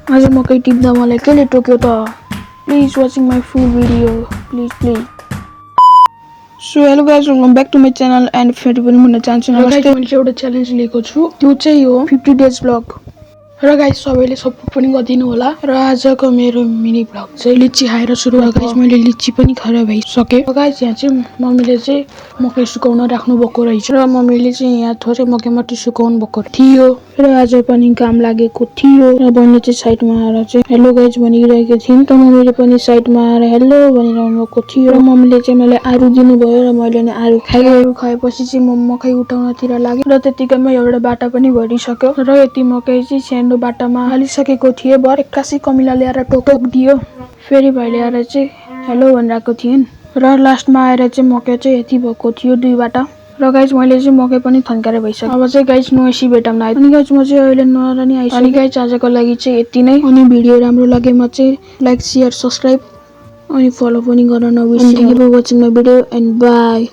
आज मकै टिप्दा मलाई केले टोक्यो त? Please watching my full video please. So hello guys, welcome back to my channel and फेरि पनि भन्न चाहन्छु नमस्ते। मैले एउटा च्यालेन्ज लिएको छु, त्यो चाहिँ हो 50 डेज ब्लग। र गाइज सबैले सपोर्ट पनि गरिदिनु होला। र आजको मेरो मिनी ब्लग चाहिँ लिची खाएर सुरु भयो। गाइज मैले लिची पनि खाएर भइसकेँ। गाइज यहाँ चाहिँ मम्मीले चाहिँ मकै सुकाउन राख्नु भएको रहेछ र मम्मीले चाहिँ यहाँ थोरै मकै मात्रै सुकाउनु भएको थियो र आज पनि काम लागेको थियो र बहिनी चाहिँ साइडमा आएर चाहिँ हेलो गाइज भनिरहेको थिइन् त मम्मीले पनि साइडमा आएर हेलो भनिरहनु भएको थियो र मम्मीले चाहिँ मलाई आलु दिनुभयो र मैले नि आलु खाएँ। आलु खाएपछि चाहिँ म मकै उठाउनतिर लागेँ र त्यतिकैमा एउटा बाटा पनि भरिसक्यो र यति मकै चाहिँ सानो बाटामा हालिसकेको थिएँ। भर एक्कासी कमिला ल्याएर टोक दियो। फेरि भाइले आएर चाहिँ हेलो भनिरहेको थिइन् र लास्टमा आएर चाहिँ मकै चाहिँ यति भएको थियो 2 बाटा। र गाइज मैले चाहिँ मकै पनि थन्काएर भइसक्यो। अब चाहिँ गाइज नोएसी भेटाउन आयो। अनि गाइज म चाहिँ अहिले नुहाएर नि आइसकेँ। अनि गाइज आजको लागि चाहिँ यति नै। अनि भिडियो राम्रो लागेमा चाहिँ लाइक शेयर सब्सक्राइब अनि फलो पनि गर्न नबिर्सनु। Thank you for watching my video and by.